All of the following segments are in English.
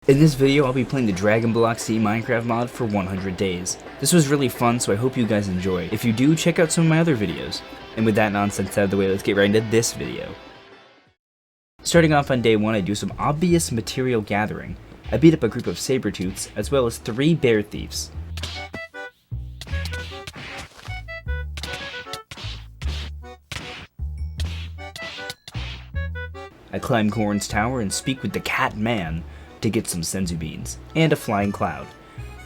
In this video, I'll be playing the Dragon Ball Z Minecraft mod for 100 days. This was really fun, so I hope you guys enjoy. If you do, check out some of my other videos. And with that nonsense out of the way, let's get right into this video. Starting off on day 1, I do some obvious material gathering. I beat up a group of Sabertooths, as well as 3 bear thieves. I climb Corn's tower and speak with the Cat Man to get some senzu beans, and a flying cloud.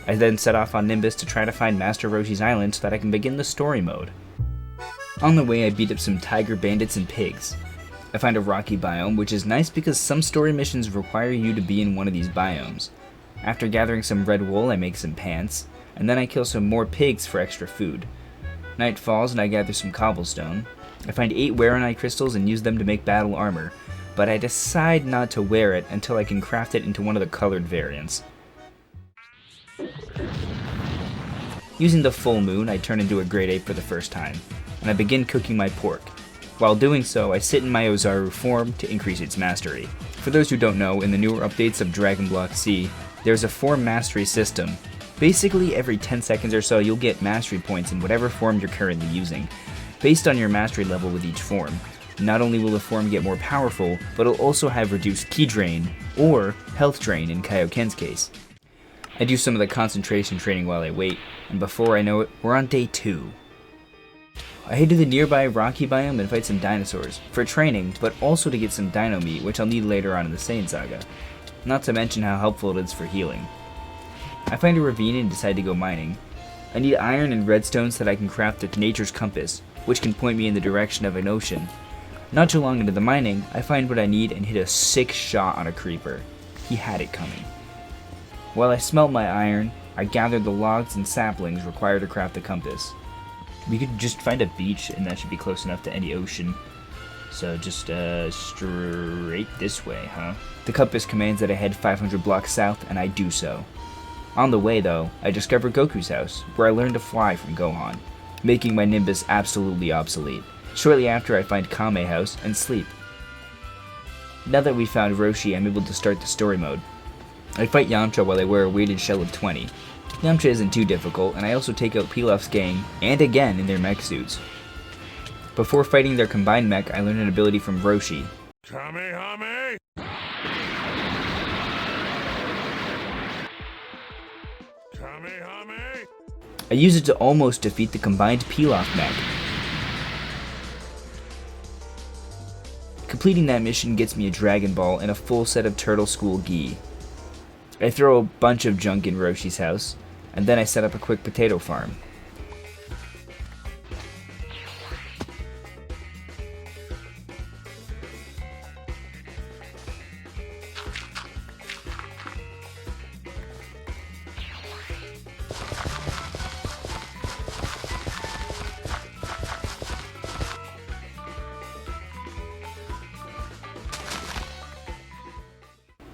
I then set off on Nimbus to try to find Master Roshi's island so that I can begin the story mode. On the way, I beat up some tiger bandits and pigs. I find a rocky biome, which is nice because some story missions require you to be in one of these biomes. After gathering some red wool, I make some pants, and then I kill some more pigs for extra food. Night falls and I gather some cobblestone. I find 8 Waranai crystals and use them to make battle armor, but I decide not to wear it until I can craft it into one of the colored variants. Using the full moon, I turn into a grade 8 for the first time, and I begin cooking my pork. While doing so, I sit in my Ozaru form to increase its mastery. For those who don't know, in the newer updates of Dragon Ball Z, there's a form mastery system. Basically, every 10 seconds or so, you'll get mastery points in whatever form you're currently using, based on your mastery level with each form. Not only will the form get more powerful, but it'll also have reduced ki drain, or health drain in Kaioken's case. I do some of the concentration training while I wait, and before I know it, we're on day 2. I head to the nearby rocky biome and fight some dinosaurs, for training, but also to get some dino meat, which I'll need later on in the Saiyan Saga. Not to mention how helpful it is for healing. I find a ravine and decide to go mining. I need iron and redstone so that I can craft a nature's compass, which can point me in the direction of an ocean. Not too long into the mining, I find what I need and hit a sick shot on a creeper. He had it coming. While I smelt my iron, I gathered the logs and saplings required to craft the compass. We could just find a beach and that should be close enough to any ocean. So just straight this way, huh? The compass commands that I head 500 blocks south, and I do so. On the way though, I discover Goku's house, where I learn to fly from Gohan, making my Nimbus absolutely obsolete. Shortly after, I find Kame house and sleep. Now that we found Roshi, I'm able to start the story mode. I fight Yamcha while I wear a weighted shell of 20. Yamcha isn't too difficult, and I also take out Pilaf's gang, and again in their mech suits. Before fighting their combined mech, I learn an ability from Roshi. Kamehame! Kamehame! I use it to almost defeat the combined Pilaf mech. Completing that mission gets me a Dragon Ball and a full set of Turtle School gi. I throw a bunch of junk in Roshi's house, and then I set up a quick potato farm.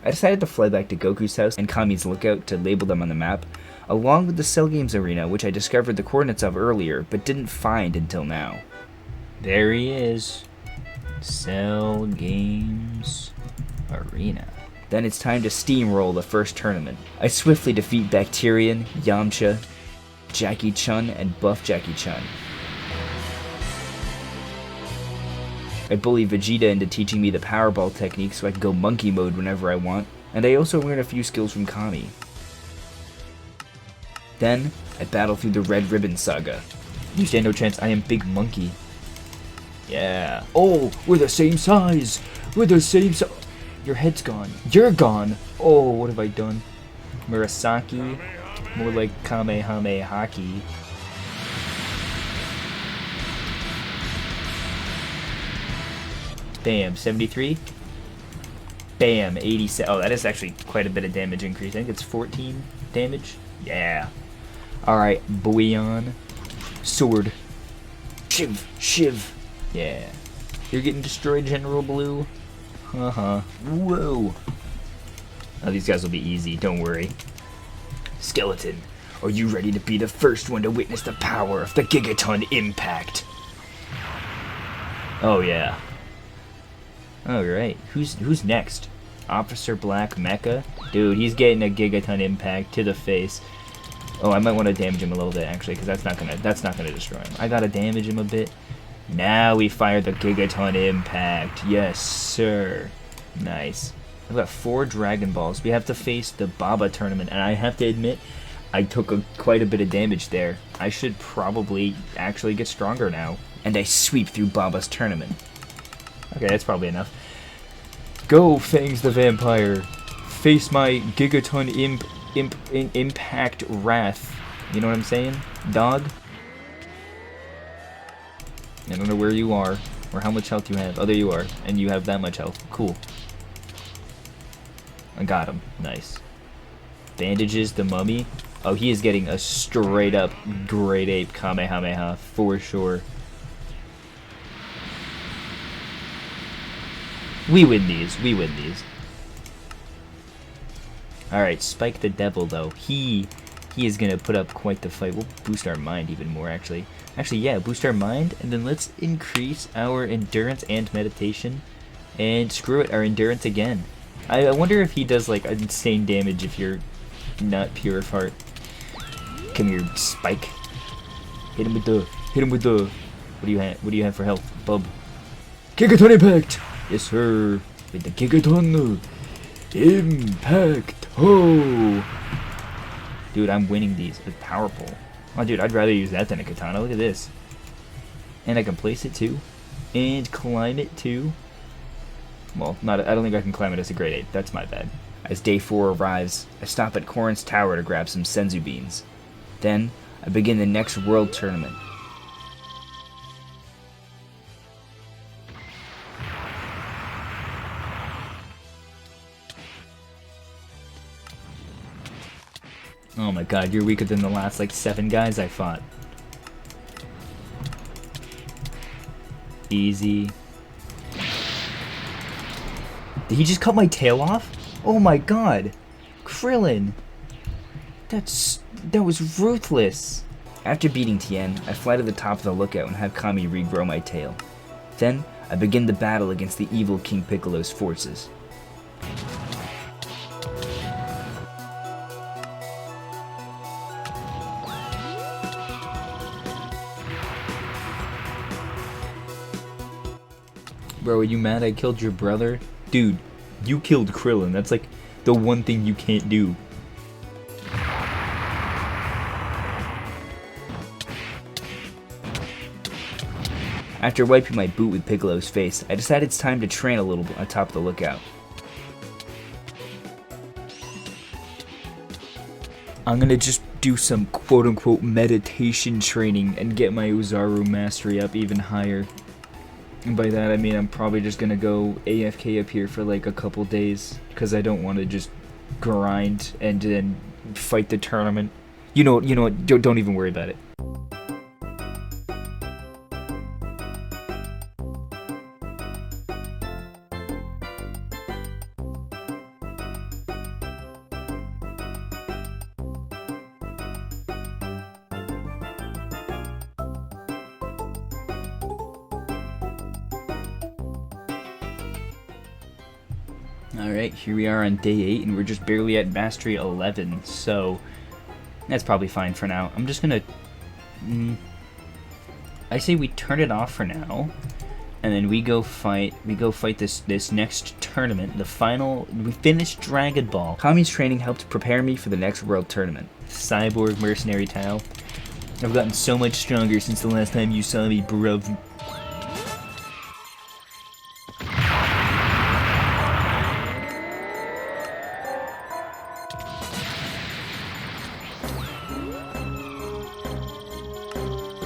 I decided to fly back to Goku's house and Kami's lookout to label them on the map, along with the Cell Games Arena, which I discovered the coordinates of earlier, but didn't find until now. There he is. Cell Games Arena. Then it's time to steamroll the first tournament. I swiftly defeat Bacterian, Yamcha, Jackie Chun, and Buff Jackie Chun. I bully Vegeta into teaching me the Powerball technique so I can go monkey mode whenever I want, and I also learn a few skills from Kami. Then, I battle through the Red Ribbon Saga. You stand no chance, I am Big Monkey. Yeah. Oh, we're the same size! We're the same size! Your head's gone. You're gone! Oh, what have I done? Murasaki? More like Kamehame Haki. Bam, 73. Bam, 87. Oh, that is actually quite a bit of damage increase. I think it's 14 damage. Yeah. Alright, Bouillon. Sword. Shiv. Shiv. Yeah. You're getting destroyed, General Blue. Uh-huh. Whoa. Oh, these guys will be easy, don't worry. Skeleton, are you ready to be the first one to witness the power of the Gigaton Impact? Oh, yeah. Alright, who's next? Officer Black Mecha? Dude, he's getting a gigaton impact to the face. Oh, I might want to damage him a little bit actually, because that's not gonna destroy him. I gotta damage him a bit. Now we fire the gigaton impact. Yes, sir. Nice. I've got 4 Dragon Balls. We have to face the Baba tournament, and I have to admit, I took quite a bit of damage there. I should probably actually get stronger now. And I sweep through Baba's tournament. Okay, that's probably enough. Go, Fangs the Vampire. Face my gigaton impact wrath. You know what I'm saying, dog? I don't know where you are or how much health you have. Oh, there you are, and you have that much health. Cool. I got him. Nice. Bandages the mummy. Oh, he is getting a straight up Great Ape Kamehameha for sure. We win these. We win these. Alright, Spike the Devil, though. He is going to put up quite the fight. We'll boost our mind even more, actually. Actually, yeah, boost our mind, and then let's increase our endurance and meditation. And screw it, our endurance again. I wonder if he does, like, insane damage if you're not pure of heart. Come here, Spike. Hit him with the... What do you have for health, bub? Gigaton Impact! Yes, sir. With the Gigaton Impact. Oh! Dude, I'm winning these. It's powerful. Oh, dude, I'd rather use that than a katana. Look at this. And I can place it, too. And climb it, too. Well, I don't think I can climb it as a Great Ape. That's my bad. As day 4 arrives, I stop at Korin's tower to grab some senzu beans. Then, I begin the next world tournament. Oh my god, you're weaker than the last, like, 7 guys I fought. Easy. Did he just cut my tail off? Oh my god. Krillin. That was ruthless. After beating Tien, I fly to the top of the lookout and have Kami regrow my tail. Then, I begin the battle against the evil King Piccolo's forces. Bro, are you mad I killed your brother? Dude, you killed Krillin. That's like the one thing you can't do. After wiping my boot with Piccolo's face, I decided it's time to train a little bit on top of the lookout. I'm gonna just do some quote-unquote meditation training and get my Ozaru mastery up even higher. And by that I mean I'm probably just gonna go AFK up here for like a couple days, because I don't want to just grind and then fight the tournament. You know what, don't even worry about it. Alright, here we are on day 8, and we're just barely at Mastery 11, so that's probably fine for now. I'm just gonna... I say we turn it off for now, and then we go fight this next tournament, the final... We finished Dragon Ball. Kami's training helped prepare me for the next World Tournament. Cyborg Mercenary Tao. I've gotten so much stronger since the last time you saw me, bruv.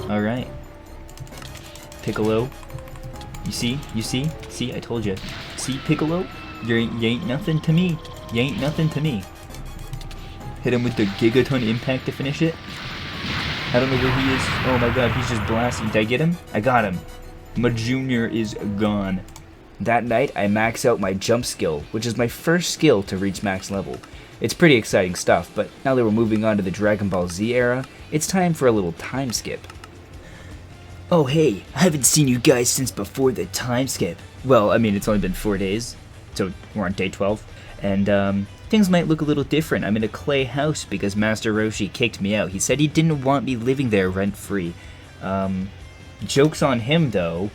Alright. Piccolo. You see, I told you. See, Piccolo? You ain't nothing to me. You ain't nothing to me. Hit him with the Gigaton Impact to finish it. I don't know where he is. Oh my god, he's just blasting. Did I get him? I got him. My junior is gone. That night, I max out my jump skill, which is my first skill to reach max level. It's pretty exciting stuff, but now that we're moving on to the Dragon Ball Z era, it's time for a little time skip. Oh hey, I haven't seen you guys since before the time skip. Well, I mean, it's only been 4 days, so we're on day 12. And Things might look a little different. I'm in a clay house because Master Roshi kicked me out. He said he didn't want me living there rent-free. Joke's on him, though.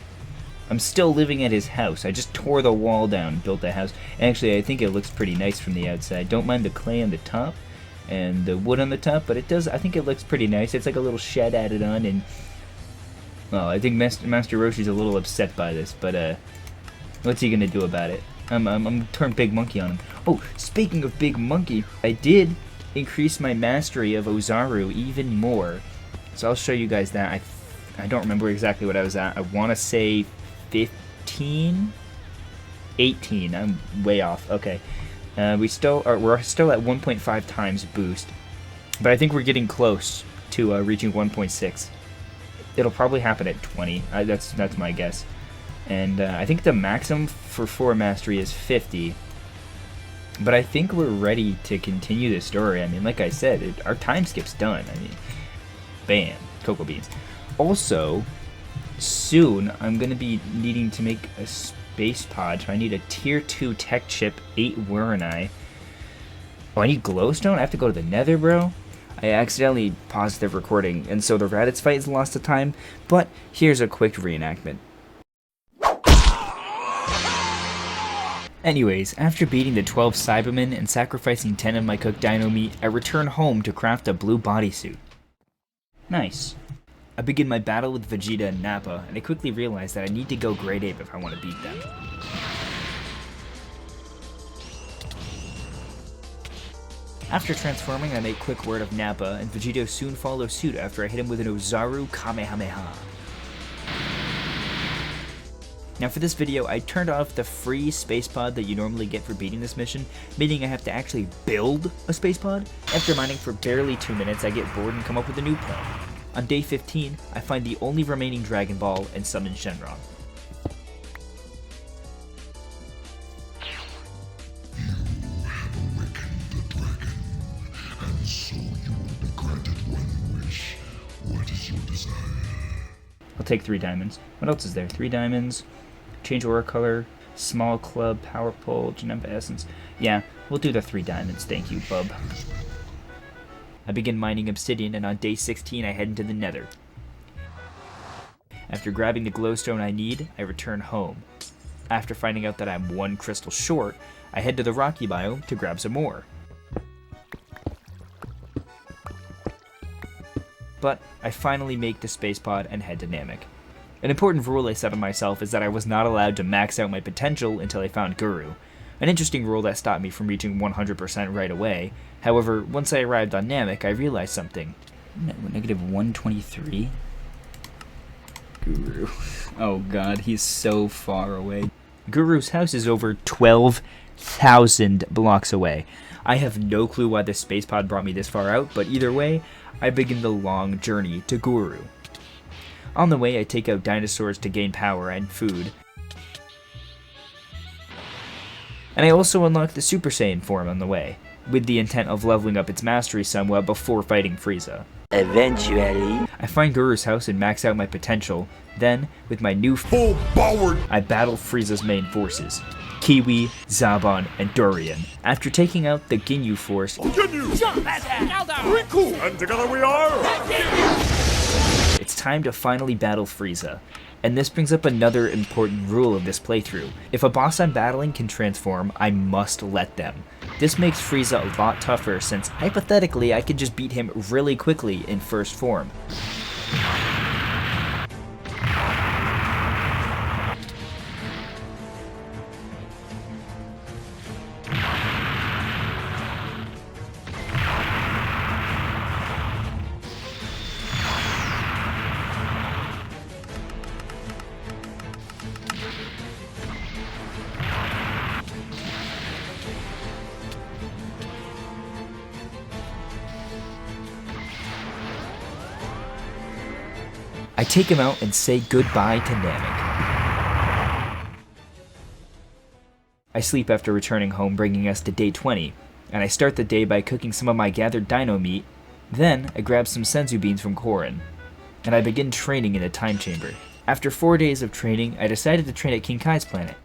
I'm still living at his house. I just tore the wall down and built a house. Actually, I think it looks pretty nice from the outside. Don't mind the clay on the top and the wood on the top, but it does. I think it looks pretty nice. It's like a little shed added on, and well, I think Master Roshi's a little upset by this, but what's he gonna do about it? I'm gonna turn Big Monkey on him. Oh, speaking of Big Monkey, I did increase my mastery of Ozaru even more, so I'll show you guys that. I don't remember exactly what I was at. I want to say 15, 18. I'm way off. Okay, we're still at 1.5 times boost, but I think we're getting close to reaching 1.6. It'll probably happen at 20. That's my guess. And I think the maximum for 4 mastery is 50. But I think we're ready to continue the story. I mean, like I said, our time skip's done. I mean, bam, cocoa beans. Also, soon I'm going to be needing to make a space pod. So I need a tier 2 tech chip, 8 Wurenai. Oh, I need glowstone? I have to go to the nether, bro? I accidentally paused the recording, and so the Raditz fight is lost of time, but here's a quick reenactment. Anyways, after beating the 12 Cybermen and sacrificing 10 of my cooked dino meat, I return home to craft a blue bodysuit. Nice. I begin my battle with Vegeta and Nappa, and I quickly realize that I need to go Great Ape if I want to beat them. After transforming, I make quick word of Nappa, and Vegito soon follows suit after I hit him with an Ozaru Kamehameha. Now for this video, I turned off the free space pod that you normally get for beating this mission, meaning I have to actually build a space pod. After mining for barely 2 minutes, I get bored and come up with a new plan. On day 15, I find the only remaining Dragon Ball and summon Shenron. So you will be granted one wish. What is your desire? I'll take 3 diamonds. What else is there? 3 diamonds, change aura color, small club, power pole, Janemba essence. Yeah, we'll do the 3 diamonds, thank you, bub. I begin mining obsidian, and on day 16 I head into the nether. After grabbing the glowstone I need, I return home. After finding out that I'm 1 crystal short, I head to the rocky biome to grab some more. But I finally make the space pod and head to Namek. An important rule I set on myself is that I was not allowed to max out my potential until I found Guru. An interesting rule that stopped me from reaching 100% right away. However, once I arrived on Namek, I realized something. Negative 123? Guru. Oh god, he's so far away. Guru's house is over 12,000 blocks away. I have no clue why this space pod brought me this far out, but either way, I begin the long journey to Guru. On the way, I take out dinosaurs to gain power and food. And I also unlock the Super Saiyan form on the way, with the intent of leveling up its mastery somewhat before fighting Frieza. Eventually, I find Guru's house and max out my potential. Then, with my new full power, I battle Frieza's main forces. Kiwi, Zaban, and Durian. After taking out the Ginyu force, And together we are! it's time to finally battle Frieza. And this brings up another important rule of this playthrough. If a boss I'm battling can transform, I must let them. This makes Frieza a lot tougher since, hypothetically, I could just beat him really quickly in first form. I take him out and say goodbye to Namek. I sleep after returning home, bringing us to day 20, and I start the day by cooking some of my gathered dino meat. Then, I grab some senzu beans from Korin, and I begin training in the time chamber. After 4 days of training, I decided to train at King Kai's planet.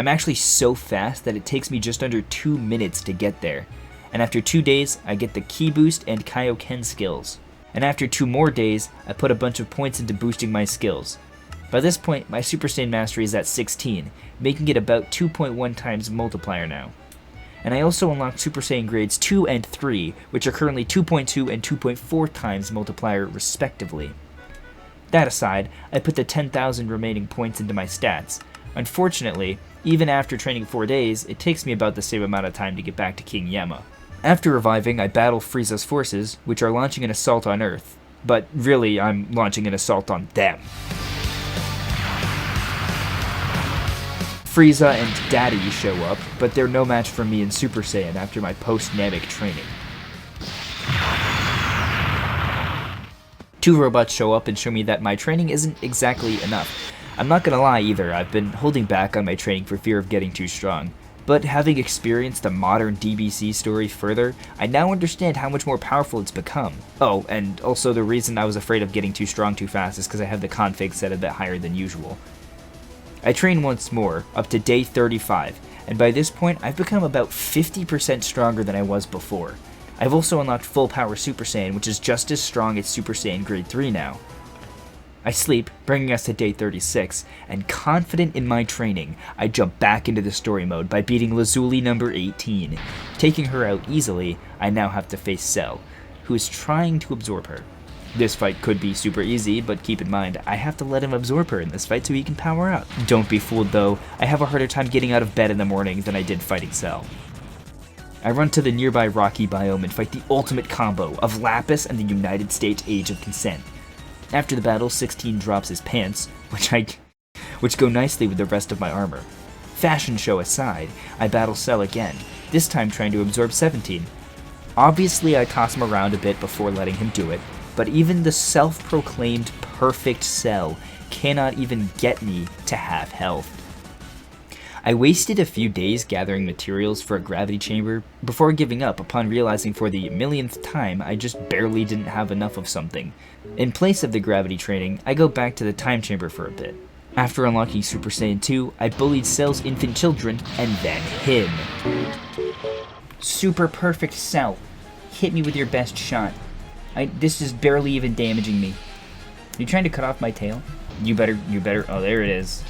I'm actually so fast that it takes me just under 2 minutes to get there. And after 2 days, I get the Ki Boost and Kaioken skills. And after 2 more days, I put a bunch of points into boosting my skills. By this point, my Super Saiyan Mastery is at 16, making it about 2.1 times multiplier now. And I also unlocked Super Saiyan grades 2 and 3, which are currently 2.2 and 2.4 times multiplier respectively. That aside, I put the 10,000 remaining points into my stats. Unfortunately, even after training 4 days, it takes me about the same amount of time to get back to King Yama. After reviving, I battle Frieza's forces, which are launching an assault on Earth. But really, I'm launching an assault on them. Frieza and Daddy show up, but they're no match for me in Super Saiyan after my post-Namek training. 2 robots show up and show me that my training isn't exactly enough. I'm not gonna lie either, I've been holding back on my training for fear of getting too strong. But having experienced the modern DBC story further, I now understand how much more powerful it's become. Oh, and also the reason I was afraid of getting too strong too fast is because I have the config set a bit higher than usual. I train once more, up to day 35, and by this point I've become about 50% stronger than I was before. I've also unlocked full power Super Saiyan, which is just as strong as Super Saiyan grade 3 now. I sleep, bringing us to day 36, and confident in my training, I jump back into the story mode by beating Lazuli number 18. Taking her out easily, I now have to face Cell, who is trying to absorb her. This fight could be super easy, but keep in mind, I have to let him absorb her in this fight so he can power up. Don't be fooled though, I have a harder time getting out of bed in the morning than I did fighting Cell. I run to the nearby rocky biome and fight the ultimate combo of Lapis and the United States Age of Consent. After the battle, 16 drops his pants, which go nicely with the rest of my armor. Fashion show aside, I battle Cell again, this time trying to absorb 17. Obviously I toss him around a bit before letting him do it, but even the self-proclaimed perfect Cell cannot even get me to half health. I wasted a few days gathering materials for a gravity chamber before giving up upon realizing for the millionth time I just barely didn't have enough of something. In place of the gravity training, I go back to the time chamber for a bit. After unlocking Super Saiyan 2, I bullied Cell's infant children, and then him. Super perfect Cell. Hit me with your best shot. This is barely even damaging me. You trying to cut off my tail? You better, oh there it is.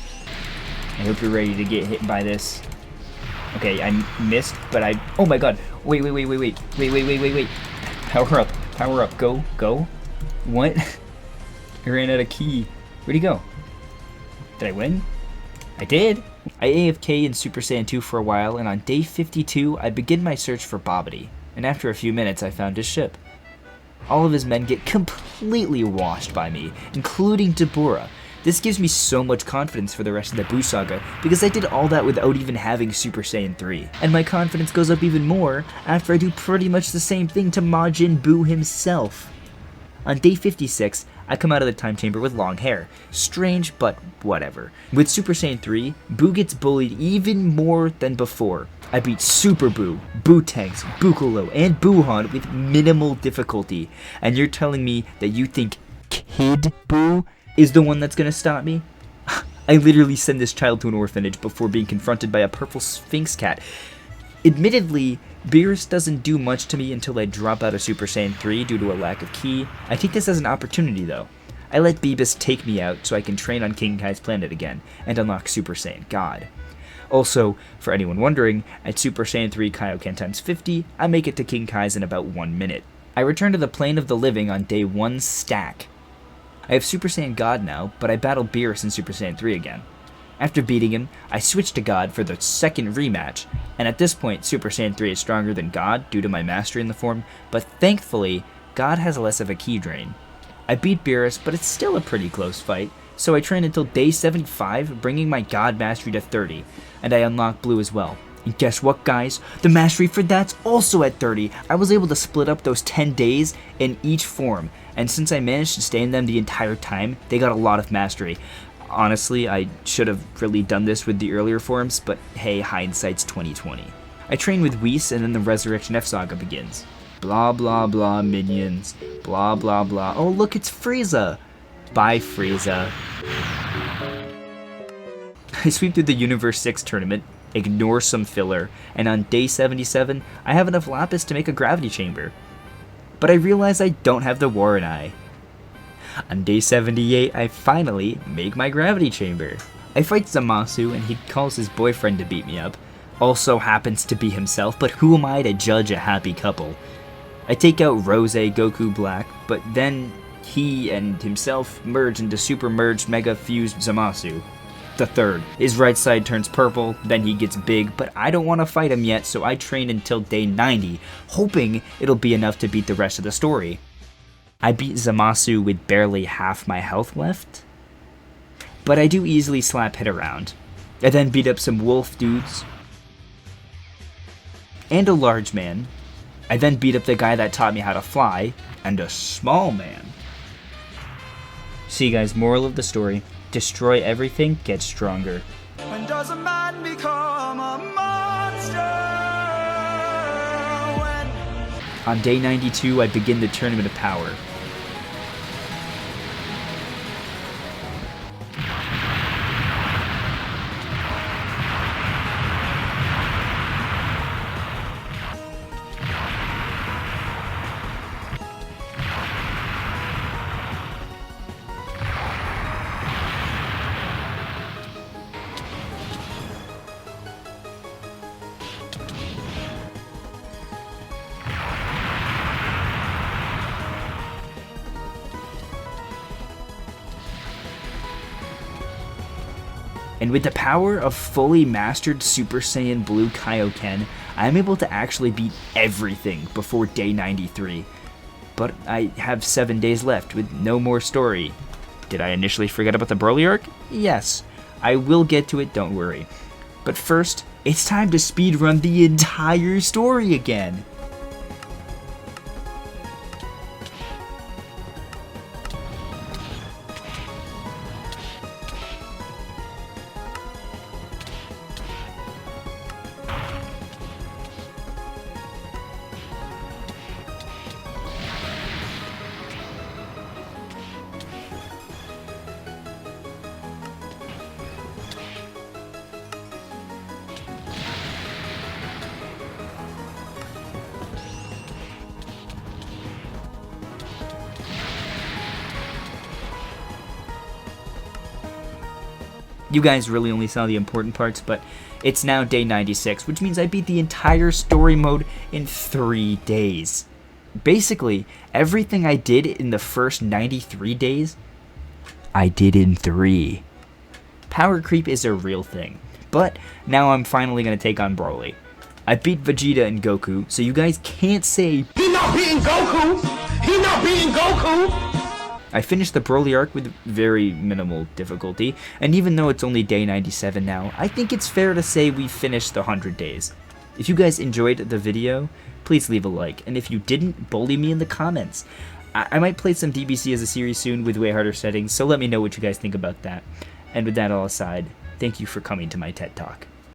I hope you're ready to get hit by this. Okay, I missed, but oh my god. Wait. Power up, go. What? I ran out of Ki. Where'd he go? Did I win? I did. I AFK in Super Saiyan 2 for a while, and on day 52, I begin my search for BoxDeity, and after a few minutes, I found his ship. All of his men get completely washed by me, including Deborah. This gives me so much confidence for the rest of the Buu saga, because I did all that without even having Super Saiyan 3. And my confidence goes up even more after I do pretty much the same thing to Majin Buu himself. On day 56, I come out of the time chamber with long hair. Strange, but whatever. With Super Saiyan 3, Buu gets bullied even more than before. I beat Super Buu, Buu-Tanks, Bukolo, and Buuhan with minimal difficulty. And you're telling me that you think Kid Buu is the one that's gonna stop me? I literally send this child to an orphanage before being confronted by a purple Sphinx cat. Admittedly, Beerus doesn't do much to me until I drop out of Super Saiyan 3 due to a lack of Ki. I take this as an opportunity though. I let Beerus take me out so I can train on King Kai's planet again, and unlock Super Saiyan God. Also, for anyone wondering, at Super Saiyan 3 Kaioken times 50, I make it to King Kai's in about 1 minute. I return to the plane of the living on day 1 stack. I have Super Saiyan God now, but I battle Beerus in Super Saiyan 3 again. After beating him, I switch to God for the second rematch, and at this point Super Saiyan 3 is stronger than God due to my mastery in the form, but thankfully, God has less of a Ki drain. I beat Beerus, but it's still a pretty close fight, so I train until day 75, bringing my God mastery to 30, and I unlock Blue as well. And guess what guys, the mastery for that's also at 30. I was able to split up those 10 days in each form, and since I managed to stay in them the entire time, they got a lot of mastery. Honestly, I should have really done this with the earlier forms, but hey, hindsight's 2020. I train with Whis, and then the Resurrection F saga begins. Blah blah blah minions, blah blah blah. Oh look, it's Frieza! Bye Frieza. I sweep through the Universe 6 tournament, ignore some filler, and on day 77, I have enough lapis to make a gravity chamber. But I realize I don't have the Warren Eye. On day 78, I finally make my gravity chamber. I fight Zamasu and he calls his boyfriend to beat me up. Also happens to be himself, but who am I to judge a happy couple? I take out Rose, Goku, Black, but then he and himself merge into Super Merged Mega Fused Zamasu. The third. His right side turns purple, then he gets big, but I don't want to fight him yet, so I train until day 90, hoping it'll be enough to beat the rest of the story. I beat Zamasu with barely half my health left, but I do easily slap hit around. I then beat up some wolf dudes, and a large man. I then beat up the guy that taught me how to fly, and a small man. See guys, moral of the story, destroy everything, get stronger. When does a man become a monster? On day 92, I begin the Tournament of Power. And with the power of fully mastered Super Saiyan Blue Kaioken, I am able to actually beat everything before day 93. But I have 7 days left with no more story. Did I initially forget about the Broly arc? Yes. I will get to it, don't worry. But first, it's time to speedrun the entire story again. You guys really only saw the important parts, but it's now day 96, which means I beat the entire story mode in 3 days. Basically, everything I did in the first 93 days, I did in 3. Power creep is a real thing, but now I'm finally going to take on Broly. I beat Vegeta and Goku, so you guys can't say, He not beating Goku! He not beating Goku! I finished the Broly arc with very minimal difficulty, and even though it's only day 97 now, I think it's fair to say we finished the 100 days. If you guys enjoyed the video, please leave a like, and if you didn't, bully me in the comments. I might play some DBC as a series soon with way harder settings, so let me know what you guys think about that. And with that all aside, thank you for coming to my TED Talk.